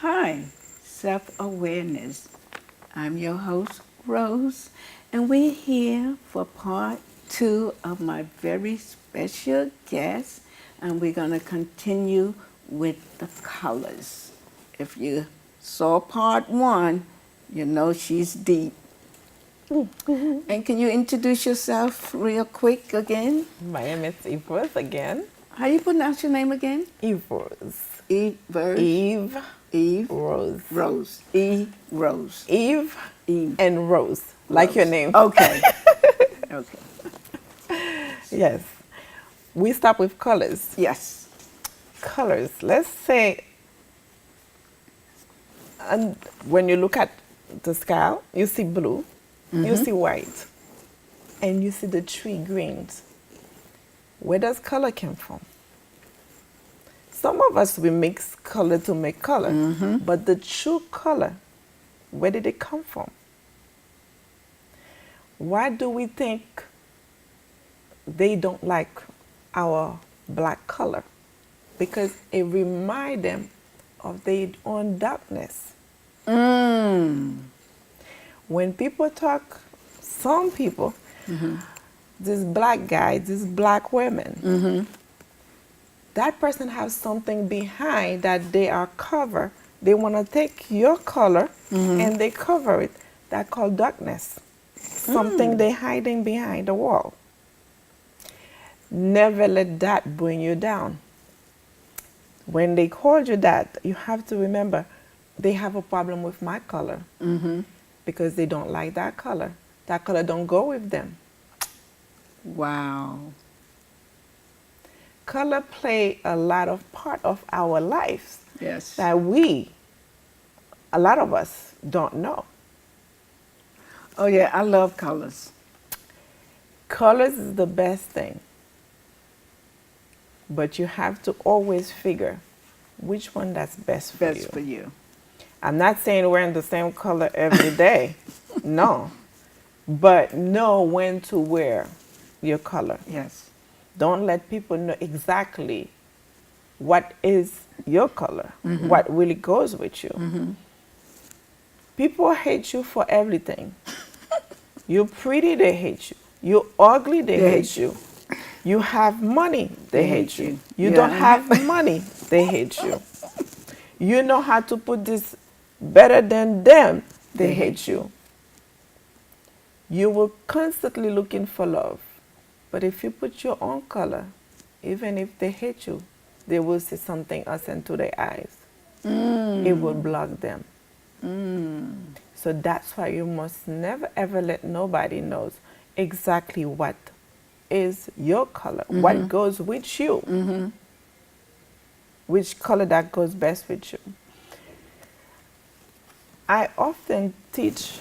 Hi, self-awareness. I'm your host, Rose, and we're here for part two of my very special guest, and we're going to continue with the colors. If you saw part one, you know she's deep. And can you introduce yourself real quick again? My name is Evers again. How you pronounce your name again? Evers. Eve Eve. Eve Rose. Rose. E Rose. Eve. Eve And Rose. Like your Rose. name. Okay. Okay. Yes. We start with colors. Yes. Colors. Let's say, and when you look at the sky, you see blue, you see white, and you see the tree greens. Where does color come from? Some of us, we mix color to make color, but the true color, where did it come from? Why do we think they don't like our black color? Because it reminds them of their own darkness. When people talk, some people, this black guy, this black women, that person has something behind that they are covered. They want to take your color and they cover it. That called darkness. Something they hiding behind the wall. Never let that bring you down. When they call you that, you have to remember they have a problem with my color because they don't like that color. That color don't go with them. Wow. Color play a lot of part of our lives Yes. that a lot of us don't know. Oh yeah, I love colors. Colors is the best thing. But you have to always figure which one that's best for Best you. for you. I'm not saying wearing the same color every day. No. But know when to wear your color. Yes. Don't let people know exactly what is your color, what really goes with you. People hate you for everything. You're pretty, they hate you. You're ugly, they hate you. You have money, they hate you. You don't have money, they hate you. You know how to put this better than them, they hate you. You will constantly looking for love. But if you put your own color, even if they hate you, they will see something else into their eyes. It will block them. So that's why you must never ever let nobody knows exactly what is your color, what goes with you, which color that goes best with you. I often teach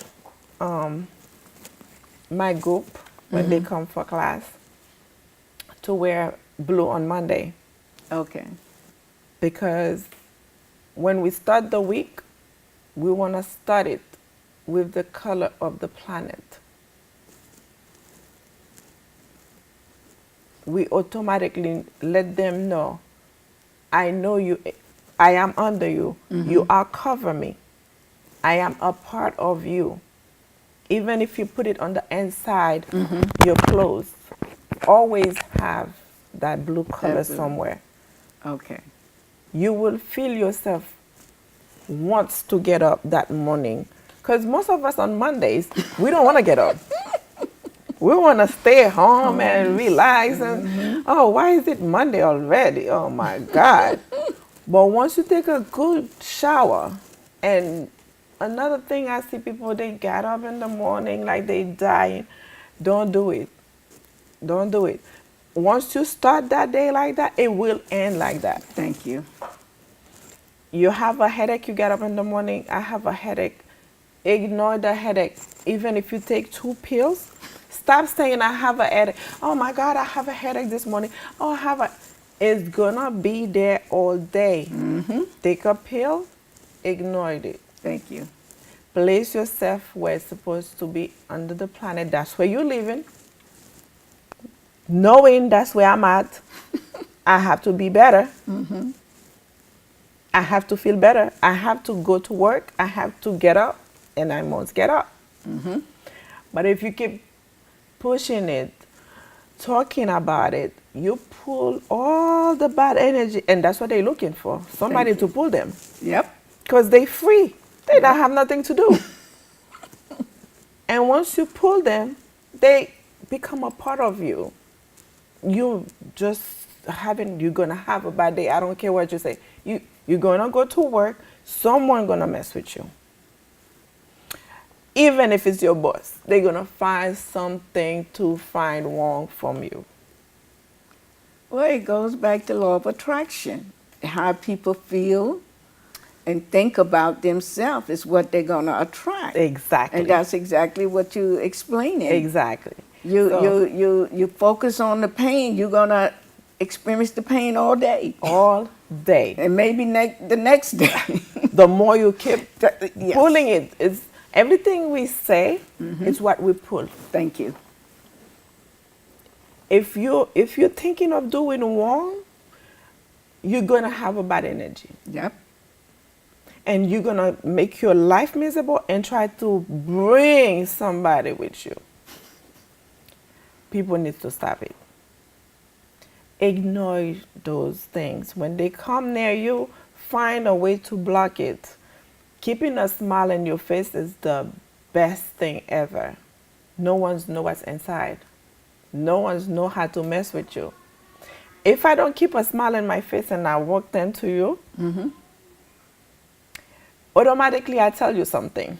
my group when they come for class to wear blue on Monday Okay. because when we start the week, we want to start it with the color of the planet. We automatically let them know, I know you, I am under you, you are cover me, I am a part of you. Even if you put it on the inside, your clothes, always have that blue color That blue. somewhere. Okay. You will feel yourself wants to get up that morning. Because most of us on Mondays, we don't want to get up. We want to stay home and relax. And, oh, why is it Monday already? Oh, my God. But once you take a good shower, and another thing I see people, they get up in the morning like they dying. Don't do it. Don't do it. Once you start that day like that, it will end like that. Thank you. You have a headache, you get up in the morning, I have a headache. Ignore the headache. Even if you take 2 pills, stop saying I have a headache. Oh my God, I have a headache this morning. Oh, I have a... It's gonna be there all day. Take a pill, ignore it. Thank you. Place yourself where it's supposed to be under the planet. That's where you're living. Knowing that's where I'm at, I have to be better. I have to feel better. I have to go to work. I have to get up, and I must get up. But if you keep pushing it, talking about it, you pull all the bad energy, and that's what they're looking for. Somebody Thank to you. pull them. Yep. Because they're free. They don't have nothing to do. And once you pull them, they become a part of you. You just you're gonna have a bad day. I don't care what you say. You're gonna go to work, someone gonna mess with you. Even if it's your boss, they're gonna find something to find wrong from you. Well, it goes back to law of attraction. How people feel and think about themselves is what they're going to attract. Exactly. And that's exactly what you explaining. Exactly. You focus on the pain, you're going to experience the pain all day. All day. And maybe the next day. The more you keep Yes. pulling it, it's everything we say is what we pull. Thank you. If you're thinking of doing wrong, you're gonna have a bad energy. Yep. And you're gonna make your life miserable and try to bring somebody with you. People need to stop it. Ignore those things. When they come near you, find a way to block it. Keeping a smile on your face is the best thing ever. No one's know what's inside. No one's know how to mess with you. If I don't keep a smile on my face and I walk into you, automatically I tell you something.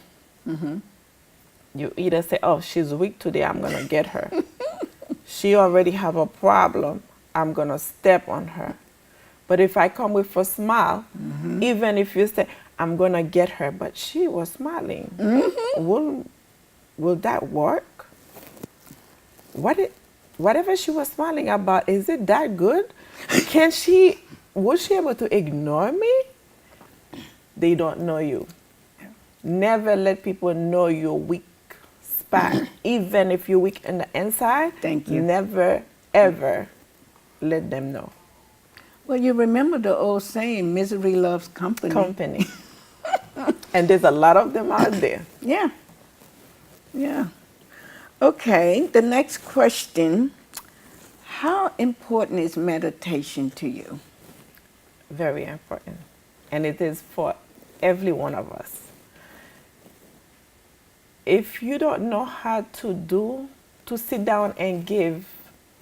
You either say, oh, she's weak today, I'm going to get her. She already have a problem, I'm going to step on her. But if I come with a smile, even if you say, I'm going to get her, but she was smiling, will that work? Whatever she was smiling about, is it that good? Was she able to ignore me? They don't know you. Never let people know your weak spot. Even if you're weak in the inside, Thank you. Never, ever let them know. Well, you remember the old saying, misery loves company. Company. And there's a lot of them out there. Yeah. Yeah. Okay, the next question. How important is meditation to you? Very important. And it is for every one of us. If you don't know how to sit down and give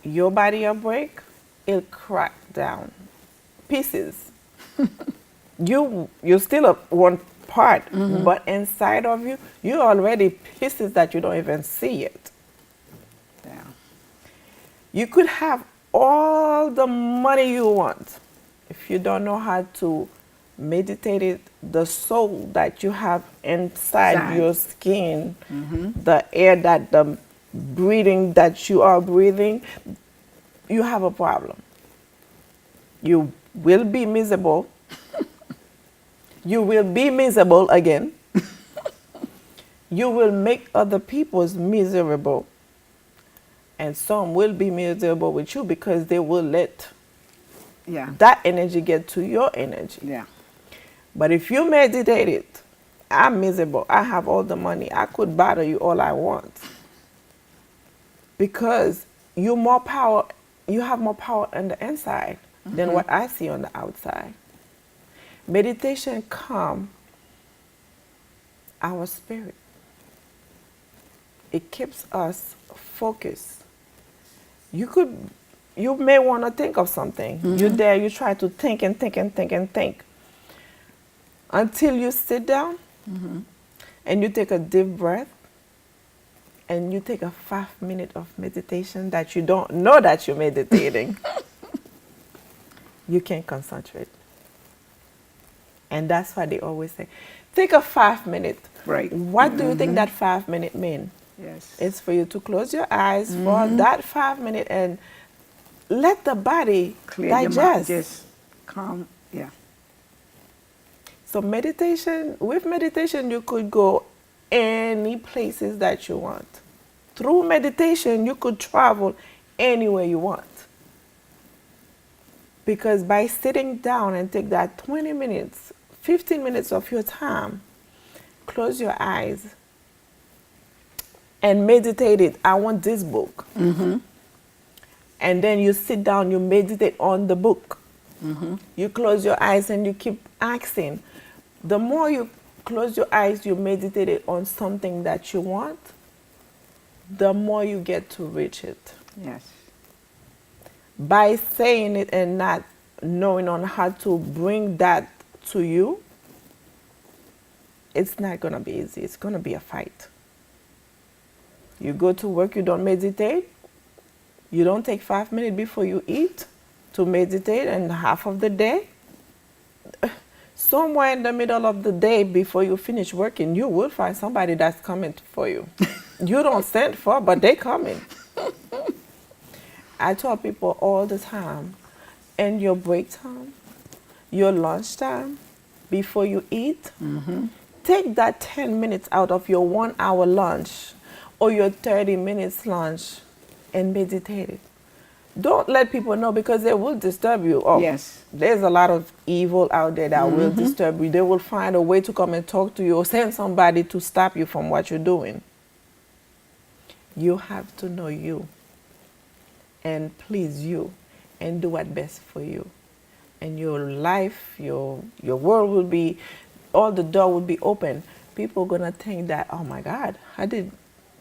your body a break, it'll crack down. Pieces. You're still one part, but inside of you, you're already pieces that you don't even see yet. Yeah. You could have all the money you want. If you don't know how to meditate it, the soul that you have inside your skin, the air the breathing that you are breathing, you have a problem. You will be miserable. You will be miserable again. You will make other people's miserable. And some will be miserable with you because they will let that energy get to your energy. Yeah. But if you meditate it, I'm miserable. I have all the money. I could bother you all I want. Because you have more power on the inside than what I see on the outside. Meditation calms our spirit. It keeps us focused. You may want to think of something. You're there, you try to think and think and think and think. Until you sit down and you take a deep breath and you take a 5 minutes of meditation that you don't know that you're meditating. You can't concentrate. And that's why they always say, take a 5 minutes. Right. What do you think that 5 minutes mean? Yes. It's for you to close your eyes for that 5 minutes and let the body Clear your mind. digest. Just calm. Yeah. So with meditation, you could go any places that you want. Through meditation, you could travel anywhere you want. Because by sitting down and take that 20 minutes, 15 minutes of your time, close your eyes and meditate it. I want this book. And then you sit down, you meditate on the book. You close your eyes and you keep asking. The more you close your eyes, you meditate it on something that you want, the more you get to reach it. Yes. By saying it and not knowing on how to bring that to you, it's not going to be easy. It's going to be a fight. You go to work, you don't meditate. You don't take 5 minutes before you eat to meditate, and half of the day, somewhere in the middle of the day before you finish working, you will find somebody that's coming for you. You don't send for, but they coming. I tell people all the time, in your break time, your lunch time, before you eat, take that 10 minutes out of your 1 hour lunch or your 30 minutes lunch and meditate it. Don't let people know, because they will disturb you. Oh, Yes. there's a lot of evil out there that will disturb you. They will find a way to come and talk to you or send somebody to stop you from what you're doing. You have to know you and please you and do what's best for you. And your life, your world will be, all the door will be open. People are going to think that, oh my God, how did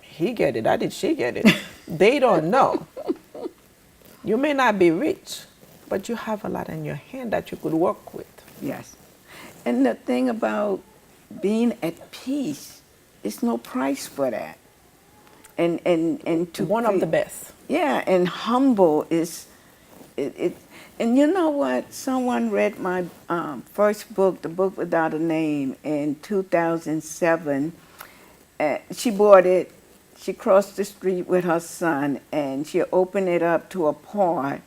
he get it? How did she get it? They don't know. You may not be rich, but you have a lot in your hand that you could work with. Yes. And the thing about being at peace, it's no price for that. And to One of the best. Yeah, and humble is it. And you know what? Someone read my first book, The Book Without a Name, in 2007. She bought it. She crossed the street with her son, and she opened it up to a part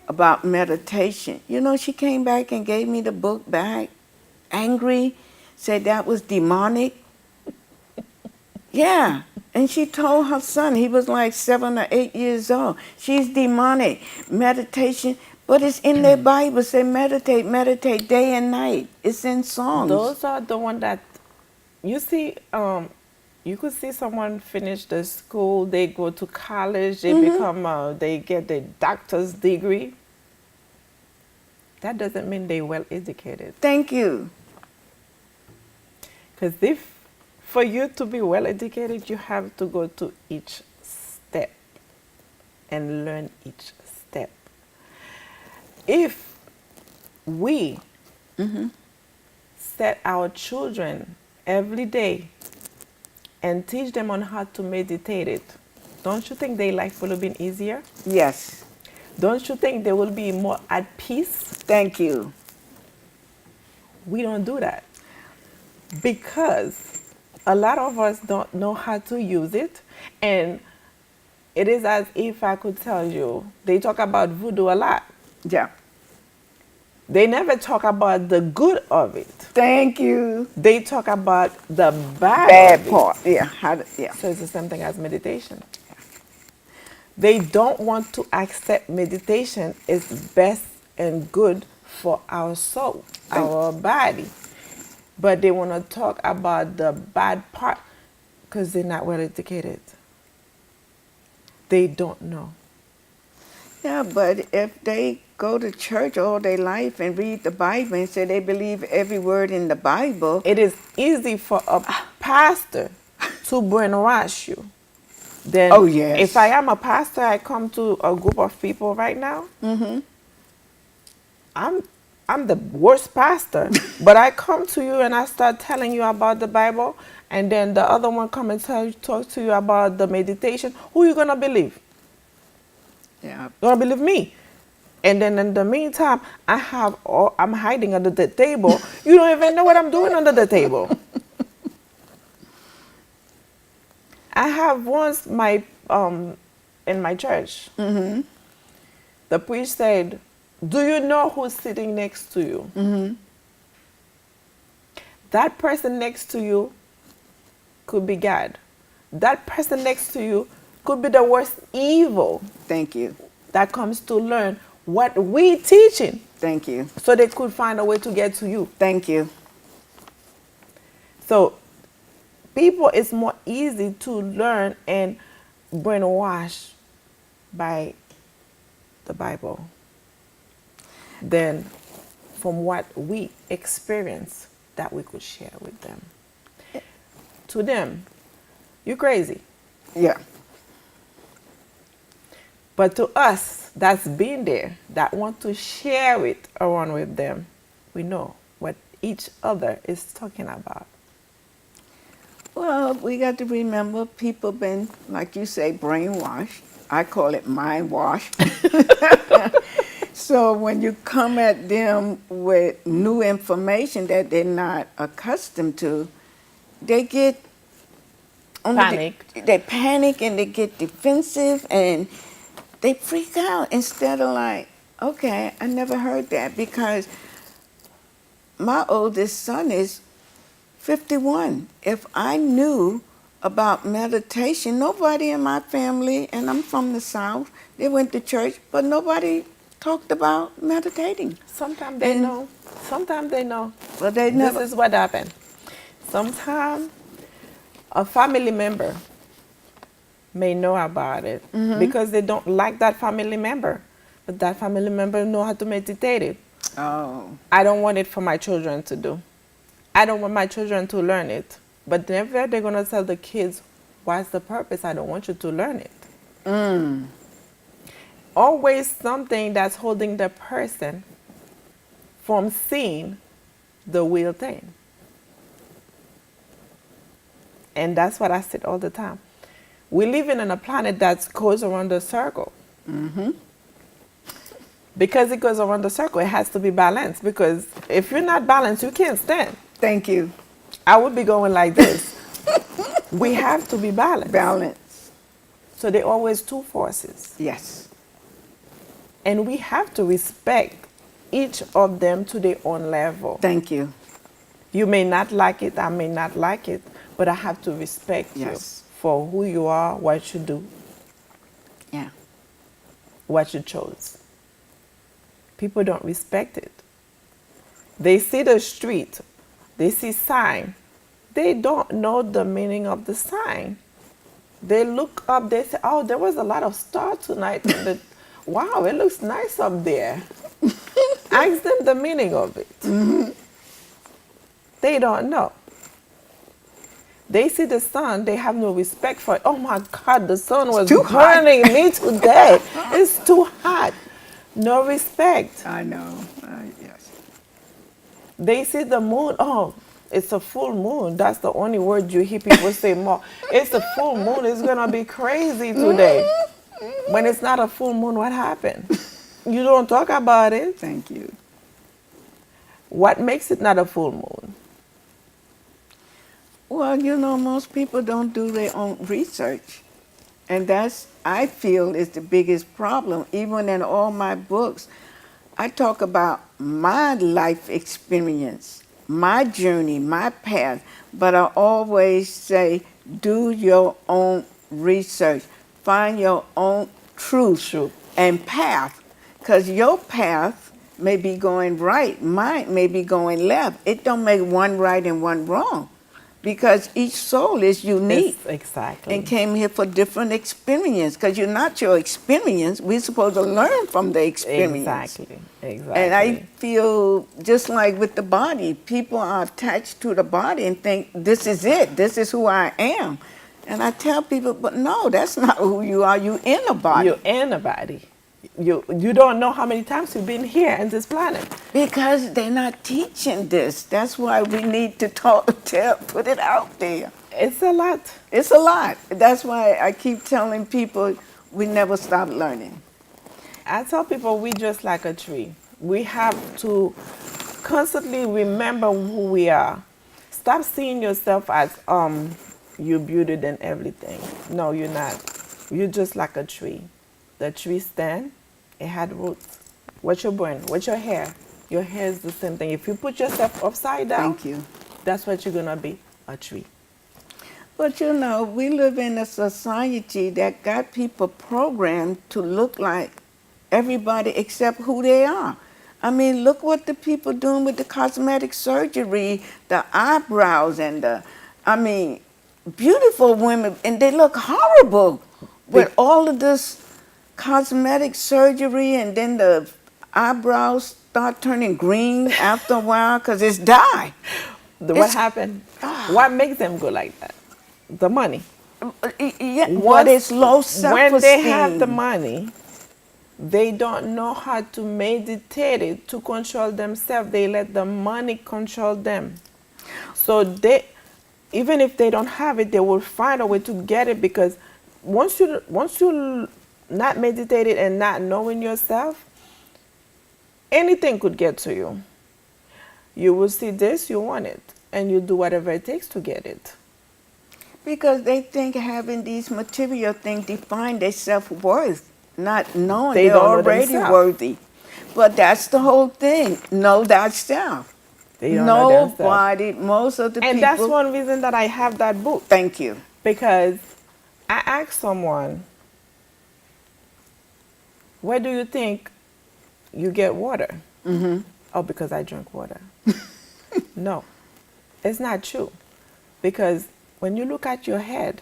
about meditation. You know, she came back and gave me the book back, angry, said that was demonic. Yeah. And she told her son, he was like 7 or 8 years old, she's demonic. Meditation, but it's in their Bible. Say meditate, meditate day and night. It's in songs. Those are the ones that, you see, you could see someone finish the school, they go to college, they become, they get their doctor's degree. That doesn't mean they're well educated. Thank you. Because for you to be well educated, you have to go to each step and learn each step. If we set our children every day and teach them on how to meditate it, don't you think their life will have been easier? Yes. Don't you think they will be more at peace? Thank you. We don't do that because a lot of us don't know how to use it. And it is as if I could tell you, they talk about voodoo a lot. Yeah. They never talk about the good of it. Thank you. They talk about the bad Bad of it. part. Yeah. Yeah. So it's the same thing as meditation. They don't want to accept meditation is best and good for our soul, our body. But they want to talk about the bad part because they're not well educated. They don't know. Yeah, but if they go to church all their life and read the Bible and say they believe every word in the Bible, It is easy for a pastor to brainwash you. Then, Oh, yes. if I am a pastor, I come to a group of people right now. I'm the worst pastor, but I come to you and I start telling you about the Bible, and then the other one come and talk to you about the meditation. Who you gonna believe? yeah, You gonna believe me? And then in the meantime, I'm hiding under the table. You don't even know what I'm doing under the table. I have once in my church, the priest said, "Do you know who's sitting next to you?" That person next to you could be God. That person next to you could be the worst evil thank you. that comes to learn what we teaching Thank you. so they could find a way to get to you. Thank you. So people, it's more easy to learn and brainwash by the Bible than from what we experience that we could share with them. To them, you're crazy. Yeah. But to us that's been there, that want to share it around with them, we know what each other is talking about. Well, we got to remember people been, like you say, brainwashed. I call it mind wash. So when you come at them with new information that they're not accustomed to, they get Panicked. They panic and they get defensive and they freak out instead of like, okay, I never heard that, because my oldest son is 51. If I knew about meditation, nobody in my family, and I'm from the South, they went to church, but nobody talked about meditating. Sometimes they And- know. Sometimes they know. But they never. This is what happened. Sometimes a family member may know about it because they don't like that family member, but that family member know how to meditate it. Oh, I don't want it for my children to do. I don't want my children to learn it. But never they're going to tell the kids, what's the purpose? I don't want you to learn it. Always something that's holding the person from seeing the real thing. And that's what I said all the time. We live in a planet that goes around the circle. Because it goes around the circle, it has to be balanced. Because if you're not balanced, you can't stand. thank you. I would be going like this. We have to be balanced. Balance. So there are always two forces. Yes. And we have to respect each of them to their own level. Thank you. You may not like it, I may not like it, but I have to respect Yes. you for who you are, what you do, Yeah. what you chose. People don't respect it. They see the street, they see sign. They don't know the meaning of the sign. They look up, they say, oh, there was a lot of stars tonight. Wow, it looks nice up there. Ask them the meaning of it. They don't know. They see the sun, they have no respect for it. Oh my God, the sun was too hot. burning me today. It's too hot. No respect. I know. Yes. They see the moon, oh, it's a full moon. That's the only word you hear people say more. It's a full moon, it's gonna be crazy today. When it's not a full moon, what happened? You don't talk about it. Thank you. What makes it not a full moon? Well, you know, most people don't do their own research. And that's, I feel, is the biggest problem. Even in all my books, I talk about my life experience, my journey, my path, but I always say, do your own research. Find your own truth and path. Because your path may be going right, mine may be going left. It don't make one right and one wrong. Because each soul is unique. Exactly. And came here for different experience. Because you're not your experience. We're supposed to learn from the experience. Exactly. And I feel just like with the body, people are attached to the body and think, this is it. This is who I am. And I tell people, but no, that's not who you are. You're in a body. You're in a body. You don't know how many times you've been here on this planet. Because they're not teaching this. That's why we need to put it out there. It's a lot. It's a lot. That's why I keep telling people we never stop learning. I tell people we just like a tree. We have to constantly remember who we are. Stop seeing yourself as you're beauty than everything. No, you're not. You're just like a tree. The tree stand, it had roots. What's your brain? What's your hair? Your hair is the same thing. If you put yourself upside down, Thank you. that's what you're gonna be, a tree. But you know, we live in a society that got people programmed to look like everybody accept who they are. I mean, look what the people doing with the cosmetic surgery, the eyebrows and I mean, beautiful women, and they look horrible with all of this cosmetic surgery, and then the eyebrows start turning green after a while because it's dye. What happened? What makes them go like that? The money. Yeah, what is low self-esteem? When they have the money, they don't know how to meditate it to control themselves. They let the money control them. So they, even if they don't have it, they will find a way to get it, because once you not meditate it and not knowing yourself, anything could get to you. You will see this, you want it, and you do whatever it takes to get it. Because they think having these material things define their self-worth, not knowing They they're don't know already themselves. worthy. But that's the whole thing. Know thyself. They don't know themselves. Nobody, most of the people. And that's one reason that I have that book. Thank you. Because I asked someone, where do you think you get water? Mm-hmm. Oh, because I drink water. No, it's not true. Because when you look at your head,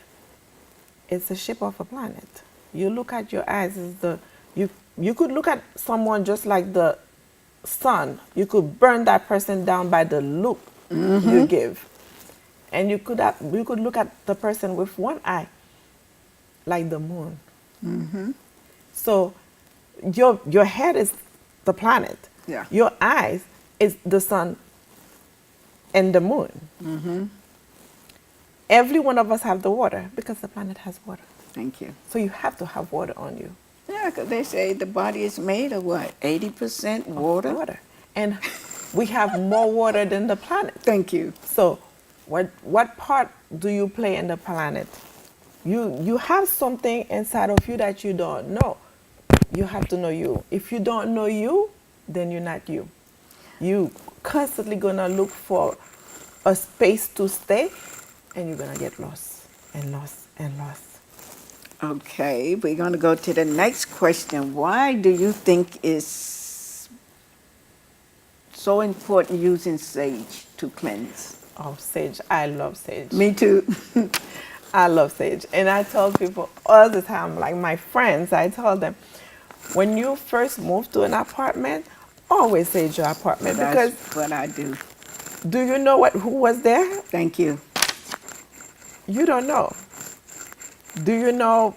it's the shape of a planet. You look at your eyes, you could look at someone just like the sun. You could burn that person down by the look you give. And you could look at the person with one eye, like the moon. Mm-hmm. So your head is the planet. Yeah. Your eyes is the sun and the moon. Mm-hmm. Every one of us have the water because the planet has water. Thank you. So you have to have water on you. Yeah, because they say the body is made of what? 80% water? Water. And we have more water than the planet. Thank you. So what part do you play in the planet? You have something inside of you that you don't know. You have to know you. If you don't know you, then you're not you. You constantly gonna look for a space to stay, and you're gonna get lost and lost and lost. Okay, we're going to go to the next question. Why do you think it's so important using sage to cleanse? Oh, sage. I love sage. Me too. I love sage. And I tell people all the time, like my friends, I tell them, when you first move to an apartment, always sage your apartment. That's because what I do. do you know who was there? Thank you. You don't know. Do you know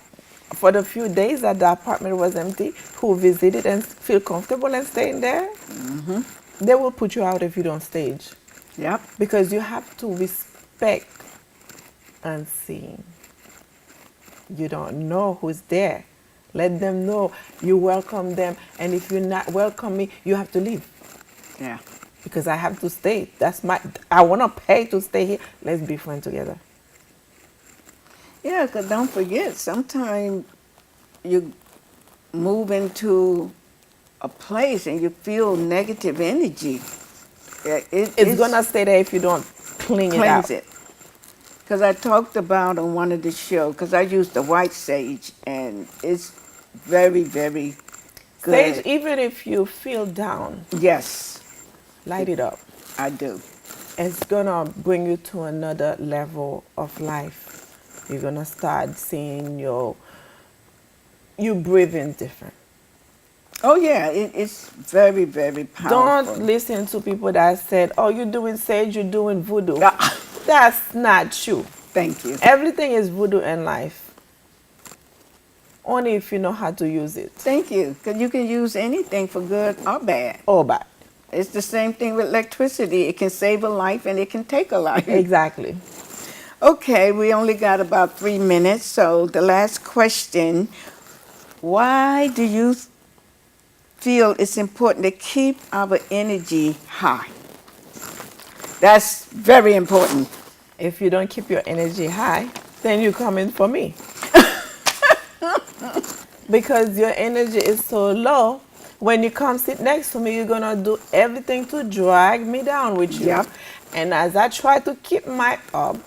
for the few days that the apartment was empty, who visited and feel comfortable and staying there? Mm-hmm. They will put you out if you don't stage. Yep. Because you have to respect unseen. You don't know who's there. Let them know you welcome them. And if you're not welcoming, you have to leave. Yeah. Because I have to stay. I want to pay to stay here. Let's be friends together. Yeah, because don't forget, sometimes you move into a place and you feel negative energy. It's going to stay there if you don't clean it out. Cleanse it. Because I talked about on one of the shows, because I used the white sage, and it's very, very good. Sage, even if you feel down, Yes, light it up. I do. It's going to bring you to another level of life. You're going to start seeing you breathing different. Oh, yeah, it's very, very powerful. Don't listen to people that said, oh, you're doing sage, you're doing voodoo. Ah. That's not true. Thank you. Everything is voodoo in life. Only if you know how to use it. Thank you. Because you can use anything for good or bad. Or bad. It's the same thing with electricity. It can save a life and it can take a life. Exactly. Okay, we only got about 3 minutes. So the last question, why do you feel it's important to keep our energy high? That's very important. If you don't keep your energy high, then you come in for me. Because your energy is so low, when you come sit next to me, you're going to do everything to drag me down with you. Yep. And as I try to keep my up,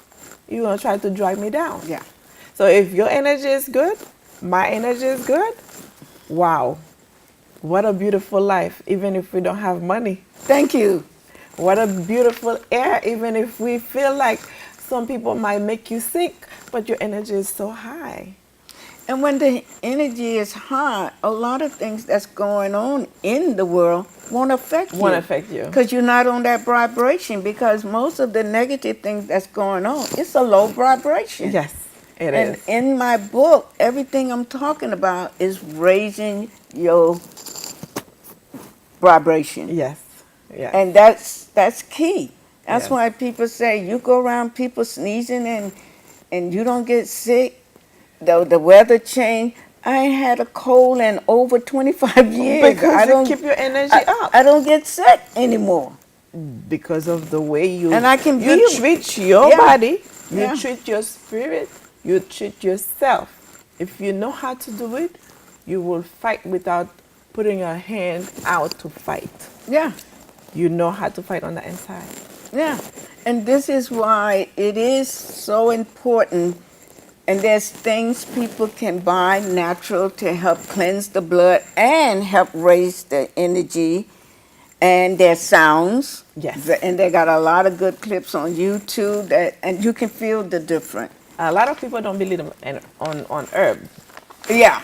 you're going to try to drag me down. Yeah. So if your energy is good, my energy is good, wow. What a beautiful life, even if we don't have money. Thank you. What a beautiful air, even if we feel like some people might make you sick, but your energy is so high. And when the energy is high, a lot of things that's going on in the world won't affect you. Won't affect you. Because you're not on that vibration. Because most of the negative things that's going on, it's a low vibration. Yes, it And is. in my book, everything I'm talking about is raising your vibration. Yes, yes, And that's key. That's yes. why people say you go around people sneezing and you don't get sick. The weather change. I ain't had a cold in over 25 years. Because you keep your energy up. I don't get sick anymore. Because of the way And I can you be treat your yeah, body, you yeah. treat your spirit, you treat yourself. If you know how to do it, you will fight without putting your hand out to fight. Yeah. You know how to fight on the inside. Yeah. And this is why it is so important. And there's things people can buy natural to help cleanse the blood and help raise the energy. And there's sounds. Yes. And they got a lot of good clips on YouTube and you can feel the difference. A lot of people don't believe on herbs. Yeah.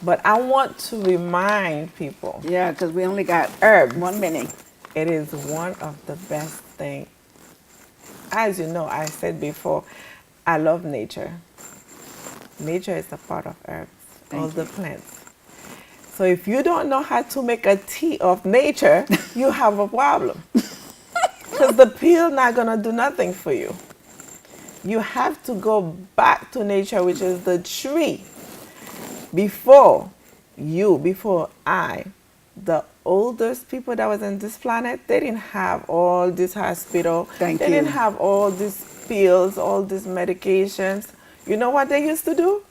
But I want to remind people, Yeah, because we only got herbs, 1 minute. it is one of the best things. As you know, I said before, I love nature. Nature is a part of herbs, all the plants. So if you don't know how to make a tea of nature, you have a problem. Because the pill not going to do nothing for you. You have to go back to nature, which is the tree. Before I, the oldest people that was on this planet, they didn't have all this hospital. Thank they you. didn't have all these pills, all these medications. You know what they used to do?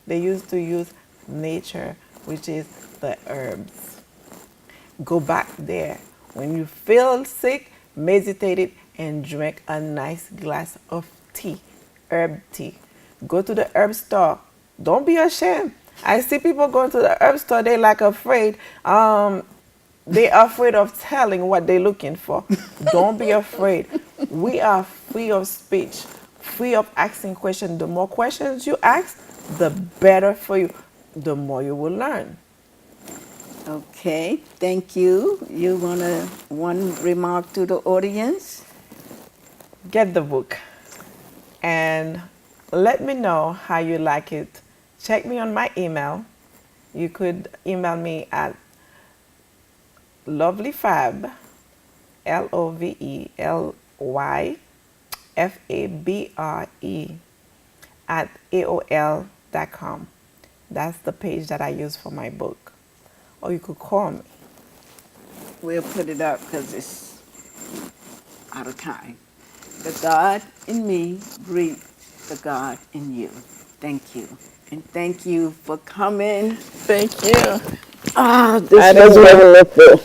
They used to use nature, which is the herbs. Go back there. When you feel sick, meditate it and drink a nice glass of tea, herb tea. Go to the herb store. Don't be ashamed. I see people going to the herb store, they like afraid. They are afraid of telling what they're looking for. Don't be afraid. We are free of speech, free of asking questions. The more questions you ask, the better for you, the more you will learn. Okay, thank you. You want to one remark to the audience? Get the book and let me know how you like it. Check me on my email. You could email me at lovelyfabre, LOVELYFABRE at AOL.com. That's the page that I use for my book. Or you could call me. We'll put it up because it's out of time. The God in me breathes the God in you. Thank you. And thank you for coming. Thank you. This was wonderful.